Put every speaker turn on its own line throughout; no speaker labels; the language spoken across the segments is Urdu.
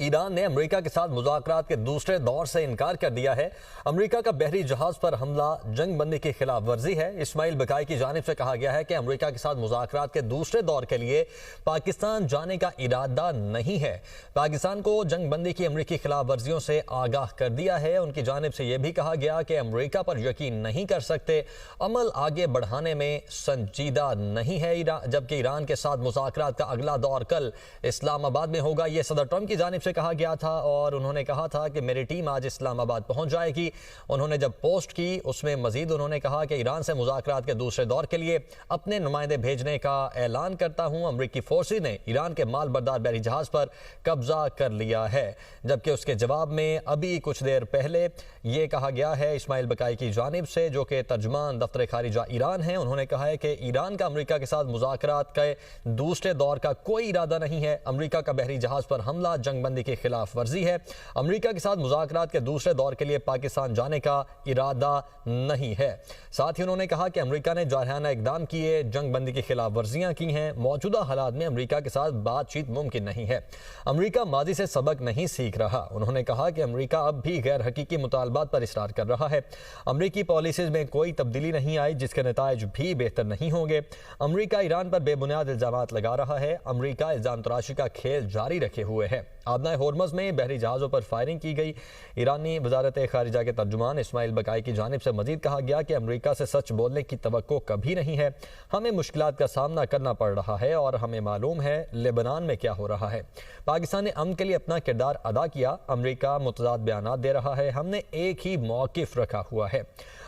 ایران نے امریکہ کے ساتھ مذاکرات کے دوسرے دور سے انکار کر دیا ہے۔ امریکہ کا بحری جہاز پر حملہ جنگ بندی کی خلاف ورزی ہے۔ اسماعیل بقائی کی جانب سے کہا گیا ہے کہ امریکہ کے ساتھ مذاکرات کے دوسرے دور کے لیے پاکستان جانے کا ارادہ نہیں ہے۔ پاکستان کو جنگ بندی کی امریکی خلاف ورزیوں سے آگاہ کر دیا ہے۔ ان کی جانب سے یہ بھی کہا گیا کہ امریکہ پر یقین نہیں کر سکتے، عمل آگے بڑھانے میں سنجیدہ نہیں ہے، جبکہ ایران کے ساتھ مذاکرات کا اگلا دور کل اسلام آباد میں ہوگا۔ یہ صدر ٹرمپ کی جانب سے کہا گیا تھا اور انہوں نے کہا تھا کہ میری ٹیم آج اسلام آباد پہنچ جائے گی۔ انہوں نے جب پوسٹ کی اس میں مزید انہوں نے کہا کہ ایران سے مذاکرات کے دوسرے دور کے لیے اپنے نمائندے بھیجنے کا اعلان کرتا ہوں۔ امریکی فورسز نے ایران کے مال بردار بحری جہاز پر قبضہ کر لیا ہے، جبکہ اس کے جواب میں ابھی کچھ دیر پہلے یہ کہا گیا ہے اسماعیل بقائی کی جانب سے، جو کہ ترجمان دفتر خارجہ ایران ہیں۔ انہوں نے کہا ہے کہ ایران کا امریکہ کے ساتھ مذاکرات کے دوسرے دور کا کوئی ارادہ نہیں ہے۔ امریکہ کا بحری جہاز پر حملہ جنگ بندی کی خلاف ورزی ہے۔ امریکہ کے ساتھ مذاکرات کے دوسرے دور کے لیے پاکستان جانے کا ارادہ نہیں ہے۔ ساتھ ہی انہوں نے کہا کہ امریکہ نے جارحانہ اقدام کیے، جنگ بندی کی خلاف ورزیاں کی ہیں۔ موجودہ حالات میں امریکہ کے ساتھ بات چیت ممکن نہیں ہے۔ امریکہ ماضی سے سبق نہیں سیکھ رہا۔ انہوں نے کہا کہ امریکہ اب بھی غیر حقیقی مطالبات پر اصرار کر رہا ہے۔ امریکی پالیسیز میں کوئی تبدیلی نہیں آئی، جس کے نتائج بھی بہتر نہیں ہوں گے۔ امریکہ ایران پر بے بنیاد الزامات لگا رہا ہے۔ امریکہ الزام تراشی کا کھیل جاری رکھے ہوئے ہے۔ آبنائے ہورمز میں بحری جہازوں پر فائرنگ کی گئی۔ ایرانی وزارت خارجہ کے ترجمان اسماعیل بقائی کی جانب سے مزید کہا گیا کہ امریکہ سے سچ بولنے کی توقع کبھی نہیں ہے۔ ہمیں مشکلات کا سامنا کرنا پڑ رہا ہے اور ہمیں معلوم ہے لبنان میں کیا ہو رہا ہے۔ پاکستان نے امن کے لیے اپنا کردار ادا کیا۔ امریکہ متضاد بیانات دے رہا ہے۔ ہم نے ایک ہی موقف رکھا ہوا ہے۔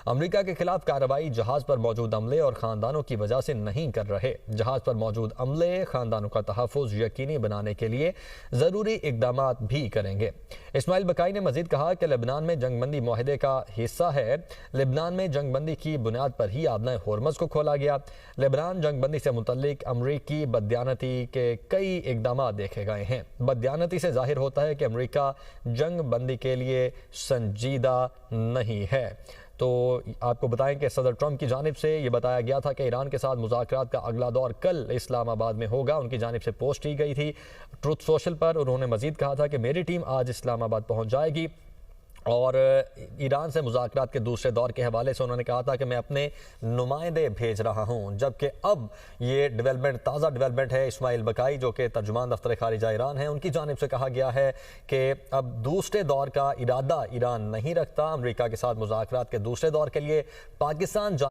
امریکہ کے خلاف کارروائی جہاز پر موجود عملے اور خاندانوں کی وجہ سے نہیں کر رہے۔ جہاز پر موجود عملے، خاندانوں کا تحفظ یقینی بنانے کے لیے ضروری اقدامات بھی کریں گے۔ اسماعیل بقائی نے مزید کہا کہ لبنان میں جنگ بندی معاہدے کا حصہ ہے۔ لبنان میں جنگ بندی کی بنیاد پر ہی آبنائے ہورمز کو کھولا گیا۔ لبنان جنگ بندی سے متعلق امریکی بددیانتی کے کئی اقدامات دیکھے گئے ہیں۔ بددیانتی سے ظاہر ہوتا ہے کہ امریکہ جنگ بندی کے لیے سنجیدہ نہیں ہے۔ تو آپ کو بتائیں کہ صدر ٹرمپ کی جانب سے یہ بتایا گیا تھا کہ ایران کے ساتھ مذاکرات کا اگلا دور کل اسلام آباد میں ہوگا۔ ان کی جانب سے پوسٹ کی گئی تھی ٹروتھ سوشل پر۔ انہوں نے مزید کہا تھا کہ میری ٹیم آج اسلام آباد پہنچ جائے گی، اور ایران سے مذاکرات کے دوسرے دور کے حوالے سے انہوں نے کہا تھا کہ میں اپنے نمائندے بھیج رہا ہوں، جبکہ اب یہ تازہ ڈیولپمنٹ ہے۔ اسماعیل بقائی جو کہ ترجمان دفتر خارجہ ایران ہیں، ان کی جانب سے کہا گیا ہے کہ اب دوسرے دور کا ارادہ ایران نہیں رکھتا۔ امریکہ کے ساتھ مذاکرات کے دوسرے دور کے لیے پاکستان